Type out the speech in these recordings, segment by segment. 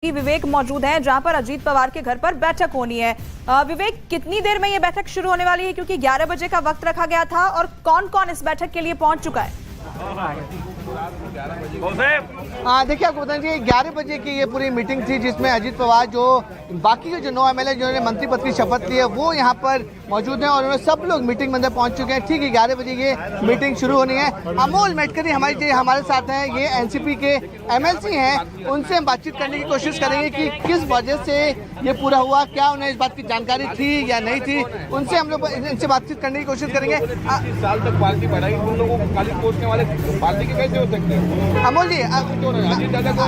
विवेक मौजूद हैं जहां पर अजीत पवार के घर पर बैठक होनी है। विवेक, कितनी देर में ये बैठक शुरू होने वाली है, क्योंकि 11 बजे का वक्त रखा गया था, और कौन कौन इस बैठक के लिए पहुंच चुका है? देखिए, आपको बताएं कि 11 बजे की ये पूरी मीटिंग थी जिसमें अजीत पवार जो बाकी के जो 9 एमएलए जिन्होंने मंत्री पद की शपथ ली है वो यहाँ पर मौजूद हैं और उन्होंने सब लोग मीटिंग में अंदर पहुंच चुके हैं। ठीक है, 11 बजे ये मीटिंग शुरू होनी है। अमोल मेटकरी हमारे साथ हैं, ये एनसीपी के एमएलसी हैं। उनसे हम बातचीत करने की कोशिश करेंगे कि किस वजह से ये पूरा हुआ, क्या उन्हें इस बात की जानकारी थी या नहीं थी। उनसे हम लोग इनसे बातचीत करने की कोशिश करेंगे। 30 साल तक पार्टी बढ़ाई, उन लोगों को खाली पोषने वाले पार्टी के कैसे हो सकते हैं? अमोल जी, अजीत दादा को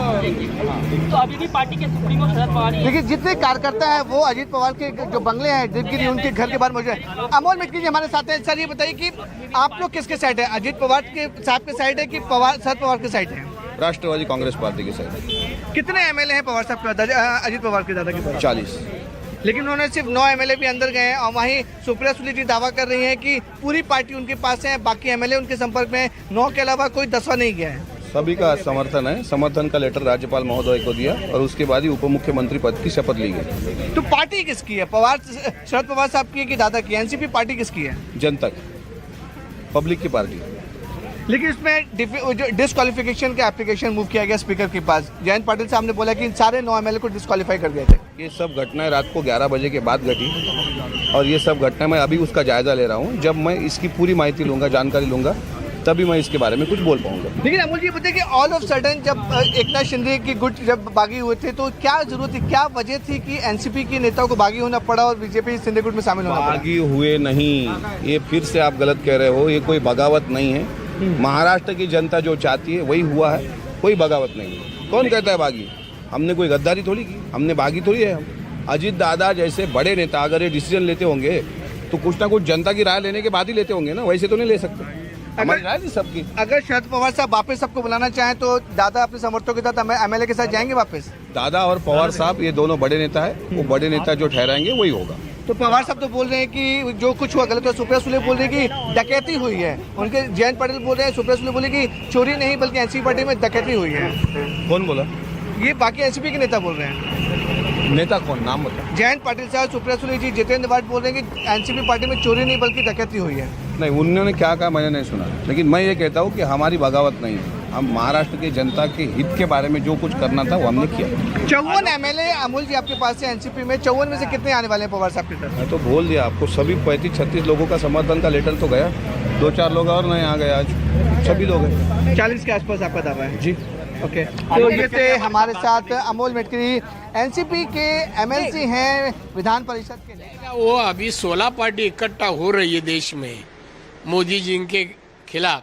तो अभी भी पार्टी के सुप्रीमो शरद पवार ही देखिए, जितने कार्यकर्ता हैं वो अजीत पवार के जो बंगले हैं दिलगिरी उनके घर के बाहर मौजूद है। अमोल मेटकरी जी हमारे साथ हैं। सर, ये बताइए कि आप लोग किसके साइड है, अजीत पवार के साहब के साइड है कि शरद पवार के साइड है? राष्ट्रवादी कांग्रेस पार्टी के साथ कितने एमएलए हैं पवार साहब के, अजीत पवार के दादा के पास? 40। लेकिन उन्होंने सिर्फ 9 एमएलए भी अंदर गए हैं और वहीं सुप्रिया सुले जी दावा कर रही हैं कि पूरी पार्टी उनके पास है, बाकी एमएलए उनके संपर्क में 9 के अलावा कोई 10वां नहीं गया है। सभी का समर्थन है। समर्थन का लेटर राज्यपाल महोदय को दिया और उसके बाद ही उप मुख्यमंत्री पद की शपथ ली गई। तो पार्टी किसकी है, शरद पवार साहब की है कि दादा की? एनसीपी पार्टी किसकी है? जनता की, पब्लिक की पार्टी। लेकिन इसमें डिस्क्वालिफिकेशन का एप्लीकेशन मूव किया गया स्पीकर के पास। जयंत पाटिल साहब ने बोला कि इन सारे 9 एमएलए को डिस्क्वालीफाई कर दिया थे। ये सब घटनाएं रात को 11 बजे के बाद घटी और ये सब घटना मैं अभी उसका जायजा ले रहा हूँ। जब मैं इसकी पूरी माहिती लूंगा, जानकारी लूंगा, तभी मैं इसके बारे में कुछ बोल पाऊंगा। लेकिन अमूल जी बताइए कि ऑल ऑफ सडन जब एकनाथ शिंदे की गुट जब बागी हुए थे तो क्या जरूरत थी, क्या वजह थी कि एनसीपी के नेताओं को बागी होना पड़ा और बीजेपी शिंदे गुट में शामिल होना पड़ा? बागी हुए नहीं, ये फिर से आप गलत कह रहे हो। ये कोई बगावत नहीं है। महाराष्ट्र की जनता जो चाहती है वही हुआ है, कोई बगावत नहीं है। कौन कहता है बागी? हमने कोई गद्दारी थोड़ी की, हमने बागी थोड़ी है। हम अजीत दादा जैसे बड़े नेता अगर ये डिसीजन लेते होंगे तो कुछ ना कुछ जनता की राय लेने के बाद ही लेते होंगे ना, वैसे तो नहीं ले सकते। हमारी राय थी सबकी। अगर शरद पवार साहब वापस सबको बुलाना चाहें तो दादा अपने समर्थकों के साथ एमएलए के साथ जाएंगे वापस? दादा और पवार साहब ये दोनों बड़े नेता है, वो बड़े नेता जो ठहराएंगे वही होगा। तो पवार साहब तो बोल रहे हैं कि जो कुछ हुआ गलत हुआ। सुप्रिया सुले बोल रही है कि डकैती हुई है। उनके जयंत पाटिल बोल रहे हैं, सुप्रिया सुले बोले कि चोरी नहीं बल्कि एनसीपी पार्टी में डकैती हुई है। कौन बोला? ये बाकी एनसीपी के नेता बोल रहे हैं। नेता कौन, नाम बता। जयंत पाटिल साहब, सुप्रिया सुले जी, जितेंद्र वाड बोल रहे हैं कि एनसीपी पार्टी में चोरी नहीं बल्कि डकैती हुई है। नहीं, उन्होंने क्या कहा मैंने नहीं सुना, लेकिन मैं ये कहता हूँ कि हमारी बगावत नहीं है। हम महाराष्ट्र की जनता के हित के बारे में जो कुछ करना था वो हमने किया। 54 एमएलए अमूल जी आपके पास है एनसीपी में, 54 में से कितने आने वाले हैं पवार साहब की तरफ? मैं तो बोल दिया आपको, सभी 35-36 लोगों का समर्थन का लेटर तो गया। 2-4 लोग और नए आ गए, आज सभी लोग हैं। 40 के आसपास आपका दावा है जी। ओके, तो ये थे हमारे साथ अमोल मेटकरी, एनसीपी के एमएलसी हैं, विधान परिषद के। वो अभी 16 पार्टी इकट्ठा हो रही है देश में मोदी जी के खिलाफ।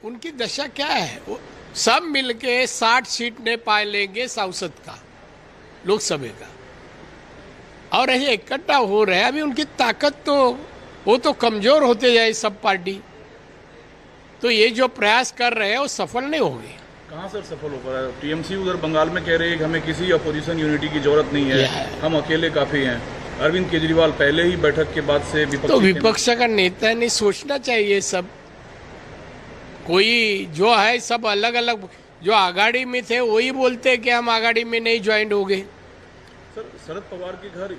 उनकी दशा क्या है? वो सब मिलके 60 सीट ने पा लेंगे संसद का, लोकसभा का, और ये इकट्ठा हो रहे हैं। अभी उनकी ताकत तो वो तो कमजोर होते जाए सब पार्टी। तो ये जो प्रयास कर रहे हैं वो सफल नहीं होंगे। कहाँ सर सफल हो पा रहा है? टीएमसी उधर बंगाल में कह रहे हैं कि हमें किसी अपोजिशन यूनिटी की जरूरत नहीं है, हम अकेले काफी हैं। अरविंद केजरीवाल पहले ही बैठक के बाद से विपक्ष का नेता नहीं सोचना चाहिए सब। कोई जो है सब अलग अलग, जो आघाड़ी में थे वही बोलते हैं कि हम आघाड़ी में नहीं ज्वाइन हो गए। सर, शरद पवार के घर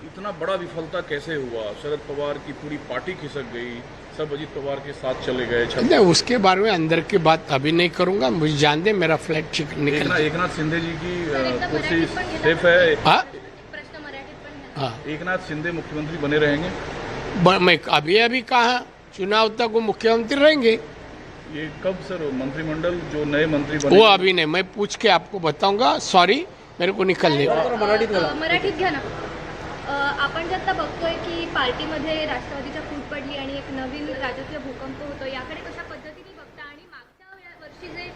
इतना बड़ा विफलता कैसे हुआ? शरद पवार की पूरी पार्टी खिसक गई, सब अजीत पवार के साथ चले गए। नहीं, उसके बारे में अंदर की बात अभी नहीं करूंगा, मुझे जान दे, मेरा फ्लाइट निकल। एकनाथ शिंदे जी की कुर्सी सेफ है? हाँ, एकनाथ शिंदे मुख्यमंत्री बने रहेंगे? मैं अभी कहा चुनाव तक वो मुख्यमंत्री रहेंगे। ये कब सर मंत्रिमंडल जो नए मंत्री बने? वो अभी नहीं, मैं पूछ के आपको बताऊंगा। सॉरी, मेरे को निकलने। मराठीत घ्या ना। आपण जे आता बघतोय की पार्टीमध्ये राष्ट्रवादीच्या फूट पडली आणि एक नवीन राजकीय भूकंप होतो, याकडे कशा पद्धतीने बघता? आणि मागच्या वर्षी जे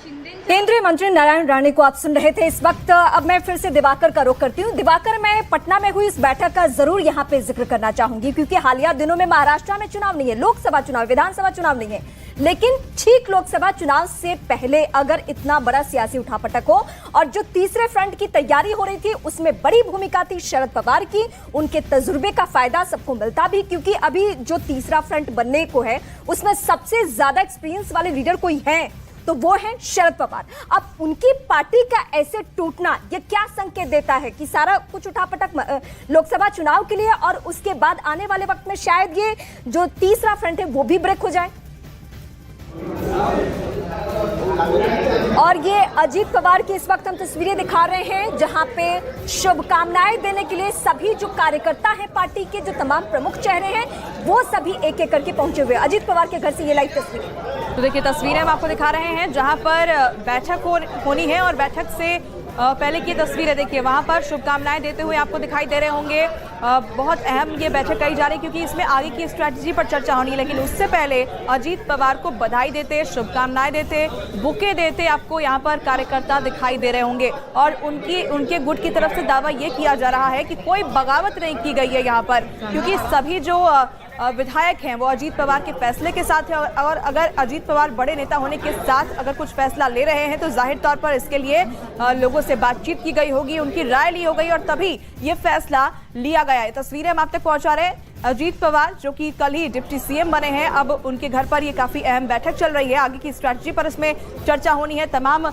शिंदे केंद्रीय मंत्री नारायण राणे को आप सुन रहे थे इस वक्त। अब मैं फिर से दिवाकर का रुख करती हूँ। दिवाकर, मैं पटना में हुई इस बैठक का जरूर यहाँ पे जिक्र करना चाहूंगी, क्योंकि हालिया दिनों में महाराष्ट्र में चुनाव नहीं है, लोकसभा चुनाव, विधानसभा चुनाव नहीं है, लेकिन ठीक लोकसभा चुनाव से पहले अगर इतना बड़ा सियासी उठापटक हो और जो तीसरे फ्रंट की तैयारी हो रही थी उसमें बड़ी भूमिका थी शरद पवार की। उनके तजुर्बे का फायदा सबको मिलता भी, क्योंकि अभी जो तीसरा फ्रंट बनने को है उसमें सबसे ज्यादा एक्सपीरियंस वाले लीडर कोई है तो वो है शरद पवार। अब उनकी पार्टी का ऐसे टूटना ये क्या संकेत देता है कि सारा कुछ उठापटक लोकसभा चुनाव के लिए और उसके बाद आने वाले वक्त में शायद ये जो तीसरा फ्रंट है वो भी ब्रेक हो जाए। और ये अजीत पवार की इस वक्त हम तस्वीरें दिखा रहे हैं जहां पे शुभकामनाएं देने के लिए सभी जो कार्यकर्ता हैं पार्टी के, जो तमाम प्रमुख चेहरे हैं, वो सभी एक एक करके पहुंचे हुए। अजीत पवार के घर से ये लाइव तस्वीरें। तो देखिए तस्वीरें हम आपको दिखा रहे हैं जहां पर बैठक होनी है और बैठक से पहले की तस्वीरें देखिए, वहां पर शुभकामनाएं देते हुए आपको दिखाई दे रहे होंगे। बहुत अहम ये बैठक कही जा रही है क्योंकि इसमें आगे की स्ट्रैटेजी पर चर्चा होनी है। लेकिन उससे पहले अजीत पवार को बधाई देते, शुभकामनाएं देते, बुके देते आपको यहाँ पर कार्यकर्ता दिखाई दे रहे होंगे। और उनके गुट की तरफ से दावा ये किया जा रहा है कि कोई बगावत नहीं की गई है यहाँ पर, क्योंकि सभी जो विधायक हैं वो अजीत पवार के फैसले के साथ है। और अगर अजीत पवार बड़े नेता होने के साथ अगर कुछ फैसला ले रहे हैं तो जाहिर तौर पर इसके लिए लोगों से बातचीत की गई होगी, उनकी राय ली हो गई और तभी ये फैसला लिया गया है। तस्वीरें हम आप तक पहुंचा रहे हैं। अजीत पवार जो कि कल ही डिप्टी सीएम बने हैं, अब उनके घर पर ये काफी अहम बैठक चल रही है। आगे की स्ट्रैटेजी पर इसमें चर्चा होनी है। तमाम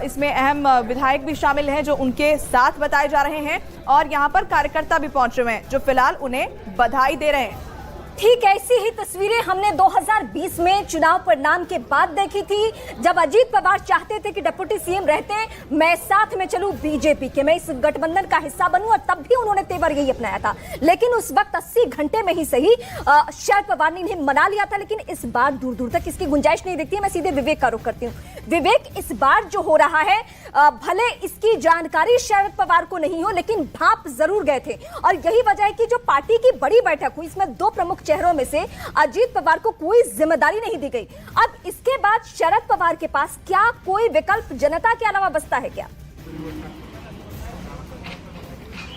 इसमें अहम विधायक भी शामिल हैं जो उनके साथ बताए जा रहे हैं और यहाँ पर कार्यकर्ता भी पहुंचे हुए हैं जो फिलहाल उन्हें बधाई दे रहे हैं। ठीक ऐसी ही तस्वीरें हमने 2020 में चुनाव परिणाम के बाद देखी थी, जब अजीत पवार चाहते थे कि डिप्टी सीएम रहते मैं साथ में चलूं बीजेपी के, मैं इस गठबंधन का हिस्सा बनूं, और तब भी उन्होंने तेवर यही अपनाया था। लेकिन उस वक्त 80 घंटे में ही सही शरद पवार ने इन्हें मना लिया था। लेकिन इस बार दूर दूर तक इसकी गुंजाइश नहीं दिखती है। मैं सीधे विवेक का रुख करती हूँ। विवेक, इस बार जो हो रहा है भले इसकी जानकारी शरद पवार को नहीं हो, लेकिन भाप जरूर गए थे। और यही वजह है कि जो पार्टी की बड़ी बैठक हुई, इसमें दो प्रमुख चेहरों में से अजीत पवार को कोई जिम्मेदारी नहीं दी गई। अब इसके बाद शरद पवार के पास क्या कोई विकल्प जनता के अलावा बचता है क्या?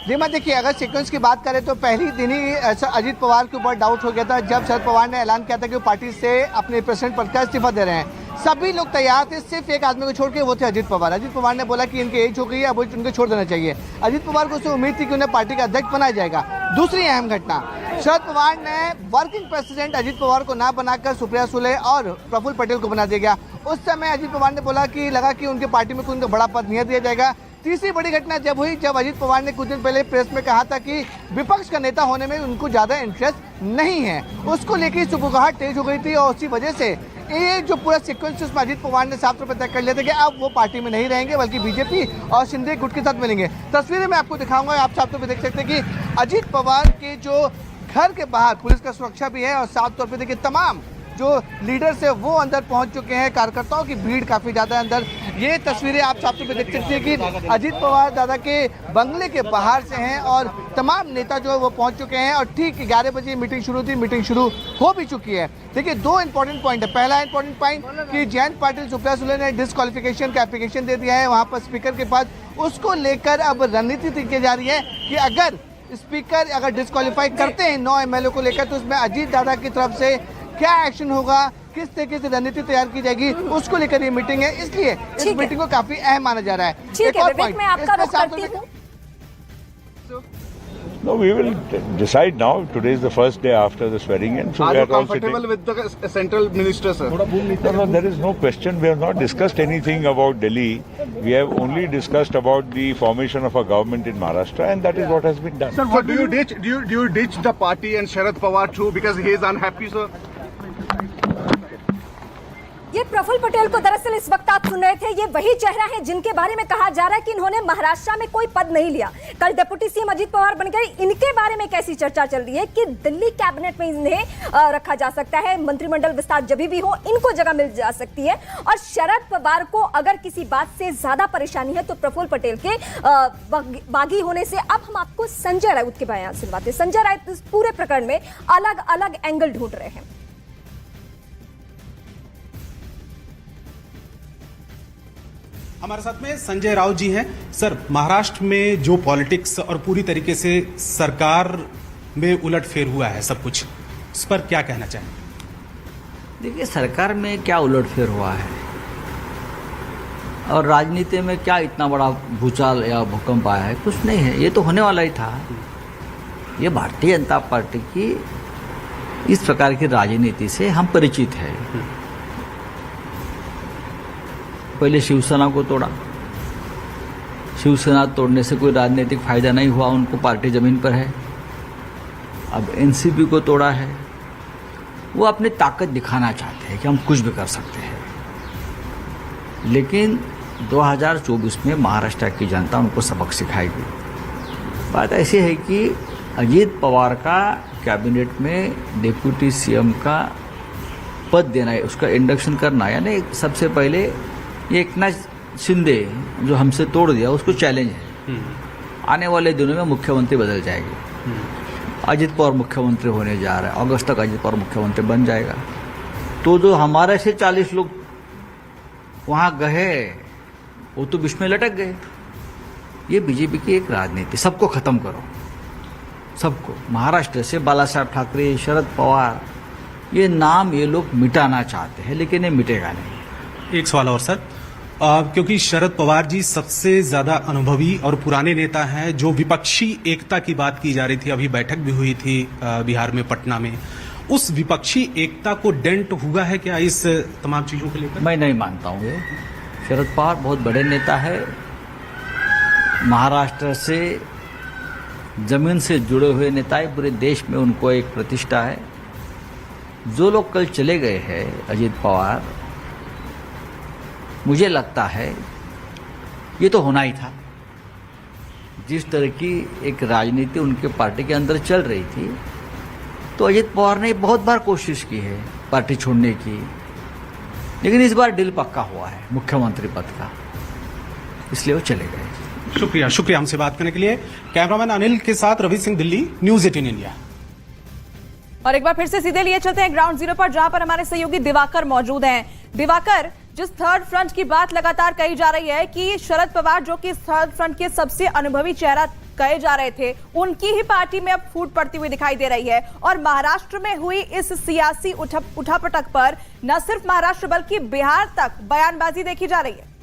जी मैं देखिए, अगर सीक्वेंस की बात करें तो पहली दिन ही अजीत पवार के ऊपर डाउट हो गया था जब शरद पवार ने ऐलान किया था कि वो पार्टी से अपने प्रेसिडेंट पद का इस्तीफा दे रहे हैं। सभी लोग तैयार थे, सिर्फ एक आदमी को छोड़ के, वो थे अजीत पवार। अजीत पवार ने बोला कि इनकी एज हो गई है, अब उनको छोड़ देना चाहिए। अजीत पवार को उससे उम्मीद थी कि उन्हें पार्टी का अध्यक्ष बनाया जाएगा। दूसरी अहम घटना, शरद पवार ने वर्किंग प्रेसिडेंट अजीत पवार को ना बनाकर सुप्रिया सुले और प्रफुल्ल पटेल को बना दिया गया। उस समय अजीत पवार ने बोला कि लगा कि उनकी पार्टी में कोई उनको बड़ा पद नहीं दिया जाएगा। तीसरी बड़ी घटना जब हुई, जब अजीत पवार ने कुछ दिन पहले प्रेस में कहा था कि विपक्ष का नेता होने में उनको ज्यादा इंटरेस्ट नहीं है, उसको लेकर सुबुगाहट तेज हो गई थी। और उसी वजह से ये जो पूरा सीक्वेंस उसमें अजीत पवार ने साफ तौर पर तय कर लिया था कि अब वो पार्टी में नहीं रहेंगे, बल्कि बीजेपी और शिंदे गुट के साथ मिलेंगे। तस्वीरें मैं आपको दिखाऊंगा, आप साफ तौर पर देख सकते हैं कि अजीत पवार के जो घर के बाहर पुलिस का सुरक्षा भी है और साफ तौर पर देखिए तमाम जो लीडर्स है वो अंदर पहुंच चुके हैं। कार्यकर्ताओं की भीड़ काफी ज्यादा अंदर। ये तस्वीरें आप साफ तौर पर देख सकते हैं कि अजीत पवार दादा के बंगले के बाहर से हैं और तमाम नेता जो है वो पहुंच चुके हैं। और ठीक 11 बजे मीटिंग शुरू थी, मीटिंग शुरू हो भी चुकी है। देखिए, दो इंपॉर्टेंट पॉइंट है। पहला इंपॉर्टेंट पॉइंट कि जयंत पाटिल सुप्रिया सुले ने डिस्क्वालिफिकेशन का एप्लीकेशन दे दिया है वहां पर स्पीकर के पास। उसको लेकर अब रणनीति की जा रही है कि अगर स्पीकर अगर डिस्क्वालीफाई करते हैं 9 MLA को लेकर, तो उसमें अजीत दादा की तरफ से क्या एक्शन होगा, किस तरीके से रणनीति तैयार की जाएगी, उसको लेकर ये मीटिंग है। इसलिए इस मीटिंग को काफी अहम माना जा रहा है। ठीक है विवेक, मैं आपका रुख करती हूं। No, we will decide now. Today is the first day after the swearing in. So are we you are all comfortable sitting. with the central minister, sir? No, there is no question. We have not discussed anything about Delhi. We have only discussed about the formation of a government in Maharashtra, and that is what has been done. Sir, what do you ditch the party and Sharad Pawar too because he is unhappy, sir? ये प्रफुल्ल पटेल को दरअसल इस वक्त आप सुन रहे थे, ये वही चेहरा है जिनके बारे में कहा जा रहा है कि इन्होंने महाराष्ट्र में कोई पद नहीं लिया। कल डिप्टी सीएम अजीत पवार बन गए। इनके बारे में कैसी चर्चा चल रही है कि दिल्ली कैबिनेट में इन्हें रखा जा सकता है, मंत्रिमंडल विस्तार जब भी हो इनको जगह मिल जा सकती है। और शरद पवार को अगर किसी बात से ज्यादा परेशानी है तो प्रफुल्ल पटेल के बागी होने से। अब हम आपको संजय राउत के बयान सुनवाते हैं। संजय राउत इस पूरे प्रकरण में अलग अलग एंगल ढूंढ रहे हैं। हमारे साथ में संजय राउत जी हैं। सर, महाराष्ट्र में जो पॉलिटिक्स और पूरी तरीके से सरकार में उलटफेर हुआ है सब कुछ, उस पर क्या कहना चाहेंगे? देखिए, सरकार में क्या उलटफेर हुआ है और राजनीति में क्या इतना बड़ा भूचाल या भूकंप आया है, कुछ नहीं है। ये तो होने वाला ही था। ये भारतीय जनता पार्टी की इस प्रकार की राजनीति से हम परिचित हैं। पहले शिवसेना को तोड़ा, शिवसेना तोड़ने से कोई राजनीतिक फायदा नहीं हुआ, उनको पार्टी जमीन पर है। अब एनसीपी को तोड़ा है, वो अपनी ताकत दिखाना चाहते हैं कि हम कुछ भी कर सकते हैं। लेकिन 2024 में महाराष्ट्र की जनता उनको सबक सिखाएगी। बात ऐसी है कि अजीत पवार का कैबिनेट में डिप्टी सीएम का पद देना है, उसका इंडक्शन करना, यानी सबसे पहले ये एकनाथ शिंदे जो हमसे तोड़ दिया उसको चैलेंज है। आने वाले दिनों में मुख्यमंत्री बदल जाएगी, अजीत पवार मुख्यमंत्री होने जा रहा है, अगस्त तक अजीत पवार मुख्यमंत्री बन जाएगा। तो जो हमारे से 40 लोग वहाँ गए वो तो बीच में लटक गए। ये बीजेपी की एक राजनीति, सबको खत्म करो, सबको। महाराष्ट्र से बाला साहब ठाकरे, शरद पवार, ये नाम ये लोग मिटाना चाहते हैं, लेकिन ये मिटेगा नहीं। एक सवाल और सर, क्योंकि शरद पवार जी सबसे ज्यादा अनुभवी और पुराने नेता हैं, जो विपक्षी एकता की बात की जा रही थी, अभी बैठक भी हुई थी बिहार में पटना में, उस विपक्षी एकता को डेंट हुआ है क्या इस तमाम चीजों को लेकर? मैं नहीं मानता हूँ ये। शरद पवार बहुत बड़े नेता है, महाराष्ट्र से जमीन से जुड़े हुए नेता है, पूरे देश में उनको एक प्रतिष्ठा है। जो लोग कल चले गए हैं अजीत पवार, मुझे लगता है ये तो होना ही था। जिस तरह की एक राजनीति उनके पार्टी के अंदर चल रही थी, तो अजीत पवार ने बहुत बार कोशिश की है पार्टी छोड़ने की, लेकिन इस बार डील पक्का हुआ है मुख्यमंत्री पद का, इसलिए वो चले गए। शुक्रिया, शुक्रिया हमसे बात करने के लिए। कैमरामैन अनिल के साथ रवि सिंह, दिल्ली, न्यूज़ 18 इंडिया। और एक बार फिर से सीधे लिए चलते हैं ग्राउंड जीरो पर, जहां पर हमारे सहयोगी दिवाकर मौजूद हैं। दिवाकर, जिस थर्ड फ्रंट की बात लगातार कही जा रही है कि शरद पवार जो कि थर्ड फ्रंट के सबसे अनुभवी चेहरा कहे जा रहे थे, उनकी ही पार्टी में अब फूट पड़ती हुई दिखाई दे रही है। और महाराष्ट्र में हुई इस सियासी उठापटक पर न सिर्फ महाराष्ट्र बल्कि बिहार तक बयानबाजी देखी जा रही है।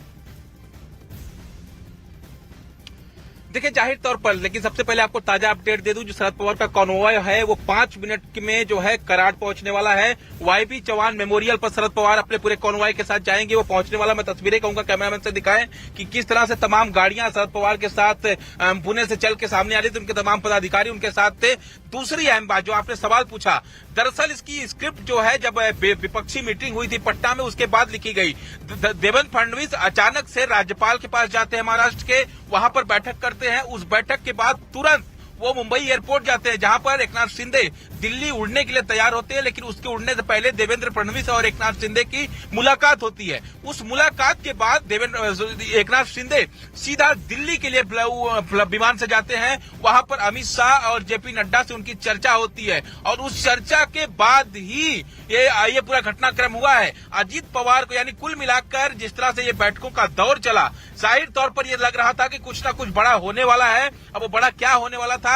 देखिए, जाहिर तौर पर, लेकिन सबसे पहले आपको ताजा अपडेट दे दूं, जो शरद पवार का कॉन्वॉय है वो 5 मिनट में जो है कराड़ पहुंचने वाला है। वाईबी चौहान मेमोरियल पर शरद पवार अपने पूरे कॉन्वॉय के साथ जाएंगे, वो पहुंचने वाला। मैं तस्वीरें कहूंगा कैमरामैन से दिखाएं कि किस तरह से तमाम गाड़ियां शरद पवार के साथ पुणे से चल के सामने आ रही थी, उनके तमाम पदाधिकारी उनके साथ थे। दूसरी अहम बात जो आपने सवाल पूछा, दरअसल इसकी स्क्रिप्ट जो है जब विपक्षी मीटिंग हुई थी पटना में, उसके बाद लिखी गई। देवेंद्र फडणवीस अचानक से राज्यपाल के पास जाते हैं महाराष्ट्र के, वहां पर बैठक करते हैं। उस बैठक के बाद तुरंत वो मुंबई एयरपोर्ट जाते हैं, जहां पर एकनाथ शिंदे दिल्ली उड़ने के लिए तैयार होते हैं, लेकिन उसके उड़ने से पहले देवेंद्र फडणवीस और एकनाथ शिंदे की मुलाकात होती है। उस मुलाकात के बाद एकनाथ शिंदे सीधा दिल्ली के लिए विमान से जाते हैं। वहां पर अमित शाह और जेपी नड्डा से उनकी चर्चा होती है, और उस चर्चा के बाद ही ये पूरा घटनाक्रम हुआ है। अजीत पवार को, यानी कुल मिलाकर जिस तरह से ये बैठकों का दौर चला, जाहिर तौर पर यह लग रहा था कि कुछ ना कुछ बड़ा होने वाला है। अब वो बड़ा क्या होने वाला था,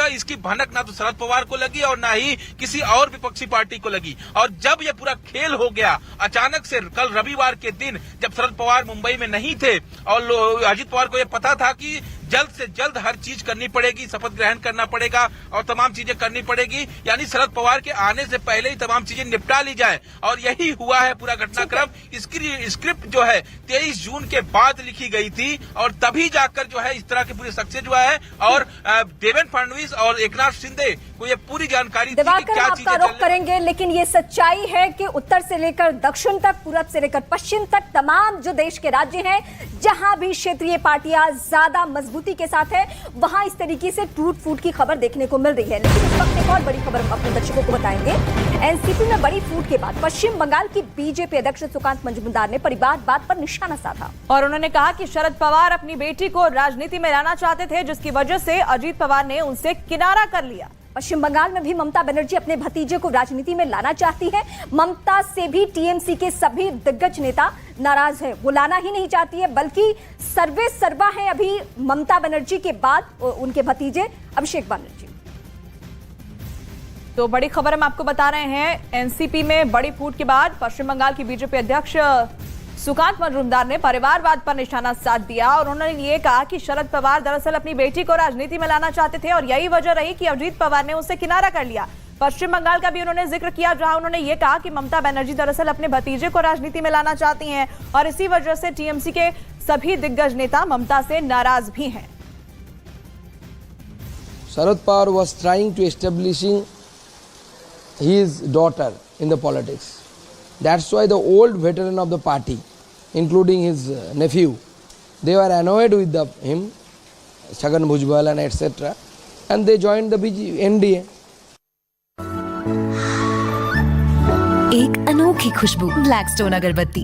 इसकी भनक ना तो शरद पवार को लगी और ना ही किसी और विपक्षी पार्टी को लगी। और जब ये पूरा खेल हो गया अचानक से, कल रविवार के दिन जब शरद पवार मुंबई में नहीं थे और अजीत पवार को ये पता था कि जल्द से जल्द हर चीज करनी पड़ेगी, शपथ ग्रहण करना पड़ेगा और तमाम चीजें करनी पड़ेगी, यानी शरद पवार के आने से पहले ही तमाम चीजें निपटा ली जाए, और यही हुआ है पूरा घटनाक्रम। इसकी स्क्रिप्ट जो है 23 जून के बाद लिखी गई थी, और तभी जाकर जो है इस तरह की पूरी सक्सेस हुआ है। और देवेंद्र फडणवीस और एकनाथ शिंदे को ये पूरी जानकारी थी कि क्या चीजें रुख करेंगे, लेकिन ये सच्चाई है कि उत्तर से लेकर दक्षिण तक, पूरब से लेकर पश्चिम तक, तमाम जो देश के राज्य हैं, जहां भी क्षेत्रीय पार्टियां ज्यादा मजबूती के साथ है, वहां इस तरीके से टूट फूट की खबर देखने को मिल रही है। लेकिन इस वक्त एक और बड़ी खबर हम अपने दर्शकों को बताएंगे। एनसीपी में बड़ी फूट के बाद पश्चिम बंगाल की बीजेपी अध्यक्ष सुकांत मजूमदार ने परिवारवाद पर निशाना साधा, और उन्होंने कहा कि शरद पवार अपनी बेटी को राजनीति में लाना चाहते थे, जिसकी वजह से अजीत पवार ने उनसे किनारा कर लिया। पश्चिम बंगाल में भी ममता बनर्जी अपने भतीजे को राजनीति में लाना चाहती है। ममता से भी टीएमसी के सभी दिग्गज नेता नाराज हैं, वो लाना ही नहीं चाहती है, बल्कि सर्वे सर्वा है अभी ममता बनर्जी के बाद उनके भतीजे अभिषेक बनर्जी। तो बड़ी खबर हम आपको बता रहे हैं, एनसीपी में बड़ी फूट के बाद पश्चिम बंगाल की बीजेपी अध्यक्ष सुकांत मजूमदार ने परिवारवाद पर निशाना साध दिया, और उन्होंने ये कहा कि शरद पवार दरअसल अपनी बेटी को राजनीति में लाना चाहते थे, और यही वजह रही कि अजीत पवार ने उनसे किनारा कर लिया। पश्चिम बंगाल का भी उन्होंने जिक्र किया, जहां उन्होंने ये कहा कि ममता बनर्जी दरअसल अपने भतीजे को राजनीति में लाना चाहती हैं और इसी वजह से टीएमसी के सभी दिग्गज नेता ममता से नाराज भी हैं। Sharad Pawar was trying to establishing his daughter in the politics. That's why the old veteran of the party, including his nephew, they were annoyed with him, Chhagan Bhujbal and etc. And they joined the NDA. एक अनोखी खुशबू Blackstone अगरबत्ती।